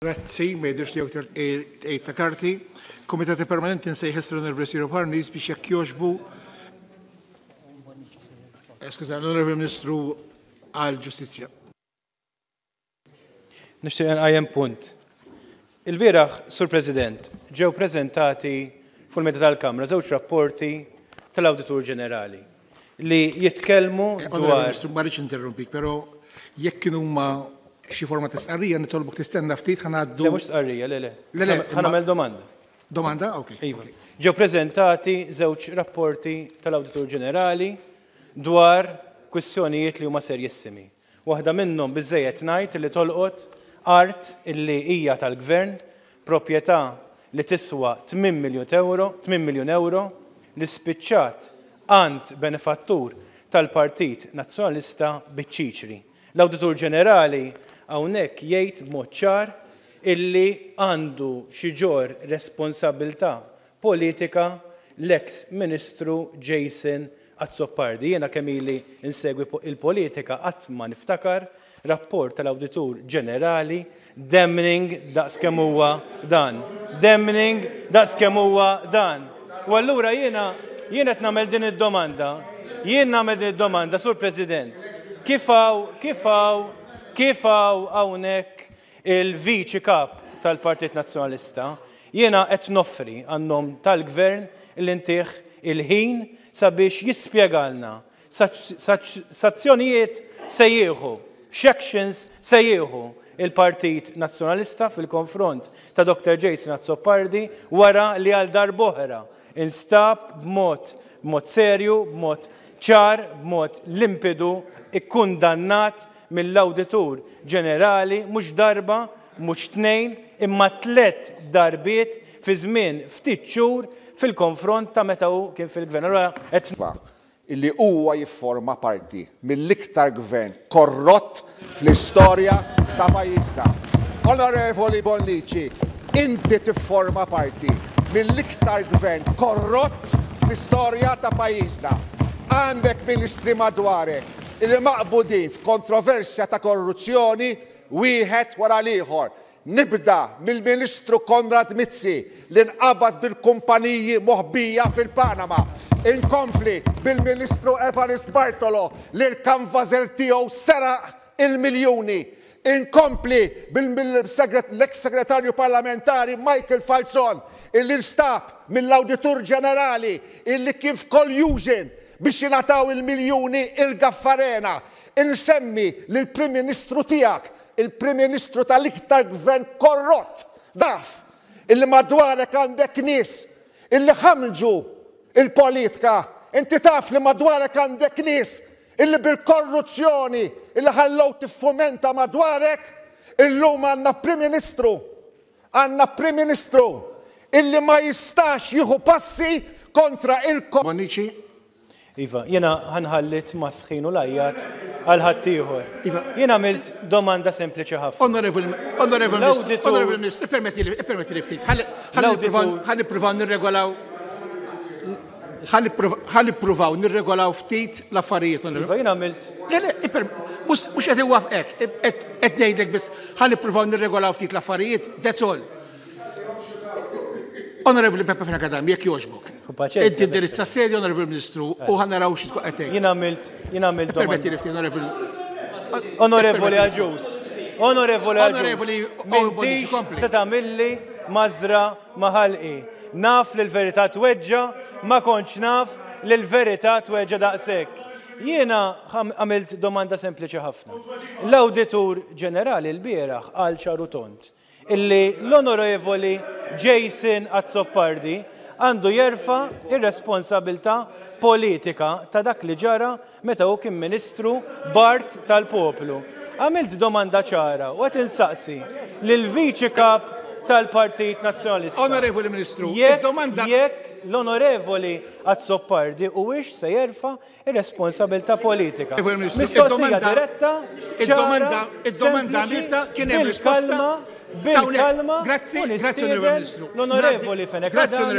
Grazzi, ma jidirx li aktar tqejt ta' karti. Komitati Permanenti nsejħes l-University of Harneys biex jekk jogħġbu. Skuża, l-Onorevoli Ministru għall-Ġustizzja. Nixtieq nqajjem punt. Il-bieraħ, Sur President, ġew preżentati fil-meta tal-Kamra żewġ rapporti tal-Awditur Ġenerali li jitkellmu dwar. Ministru, ma rridx interrompik, però jekk kienu huma xi forma ta' stqarrija nitolbok tistenna ftit ħanaddu. Le mhux stqarrija, le. Ħanagħmel domanda. Domanda? Ok. Iva. Ġew preżentati żewġ rapporti tal-Awditur Ġenerali dwar kwistjonijiet li huma serjissimi. Waħda minnhom biżżejjed ngħid li tolqot art illi hija tal-Gvern, proprjetà li tiswa 8 miljun euro li spiċċat għand benefattur tal-Partit Nazzjonalista biċ-Ċiċri. L-Awditur Ġenerali hawnhekk jgħid b'mod ċar illi għandu xi ġor responsabilità politika l-eks Ministru Jason Azzopardi. Jiena kemm ili insegwi il-politika qatt ma niftakar rapport tal-Awditur Ġenerali damning daqskemm huwa dan. Damning daqskemm huwa dan. U allura jiena qed nagħmel din id-domanda. Jien nagħmel din id-domanda, Sur President. Kif hawn hawnhekk il-Viċi Kap tal-Partit Nazzjonalista, jiena qed noffri għan-nom tal-Gvern li ntih il-ħin sabiex jispjegalna sazzjonijiet se jieħu, x'actions se jieħu il-Partit Nazzjonalista fil-konfront ta' Dr. Jason Azzopardi wara li għal darb'oħra instab b'mod serju, b'mod ċar, b'mod limpidu ikkundannat mill-Awditur Ġenerali mhux darba, mhux tnejn, imma 3 darbiet fi żmien ftit xhur fil-konfront ta' meta hu kien fil-Gvern. Illi huwa jifforma parti mill-iktar gvern korrott fl-istorja ta' pajjiżna. Onorevoli Bonnici, inti tifforma parti mill-iktar gvern korrott fl-istorja ta' pajjiżna. Għandek ministri madwarek illi maqbudin f'kontroversja ta' korruzzjoni wieħed wara l-ieħor. Nibda mill-Ministru Konrad Mizzi li nqabad bil-kumpaniji moħbija fil-Panama. Inkompli bil-Ministru Evarist Bartolo li l-kanvażer tiegħu seraq il-miljuni. Inkompli l-ex-segretarju parlamentari Michael Falzon illi nstab mill-Awditur Ġenerali illi kif collusion biex jingħataw il-miljuni il-Gaffarena. Insemmi lill-Prim Ministru tiegħek, il-Prim Ministru tal-iktar gvern korrott, daf, illi madwarek għandek nies illi ħamġu il-politika. Inti taf li madwarek għandek nies illi bil-korruzzjoni illi ħallew tiffumenta madwarek. Illum għandna Prim Ministru illi ma jistax jieħu passi kontra Bonnici. Iva, jiena ħanħallit ma' sħin u lajjat għal ħaddieħor. Jiena għamilt domanda sempliċi ħafna. Onorevoli Ministru, permetti li ftit. Ħanippruvaw nirregolaw ftit l-affarijiet. Iva, jiena għamilt. Mhux qed iwafqek, qed ngħidlek biss ħanippruvaw nirregolaw ftit l-affarijiet, that's all. Onorevoli Peppe Finakadam, jekk jogħġbok. Inti indirizza sedja, Onorevoli Ministru, u ħannaraw xi tkun qed tgħid. Jien għamilt domanda. Permetti li ftit, Onorevoli. Onorevoli Aġus. M'intix se tagħmilli mażra ma' ħalqi. Naf li l-verità tweġġa, ma kontx naf li l-verità tweġġa daqshekk. Jiena għamilt domanda sempliċi ħafna. L-Awditur Ġenerali l-bieraħ qal ċaru tont illi l-Onorevoli Jason Azzopardi għandu jerfa' ir-responsabilità politika ta' dak li ġara meta hu kien Ministru Bart tal-Poplu. Għamilt domanda ċara u qed insaqsi lill-Viċi Kap tal-Partit Nazzjonalista. Onorevoli Ministru, jekk l-Onorevoli Azzopardi huwiex se jerfa' ir-responsabilità politika. Mistoqsija diretta, id-domanda kien hemm risposta. Bil-kalma, Grazie, Onorevoli Ministru. L-Onorevoli Finakadam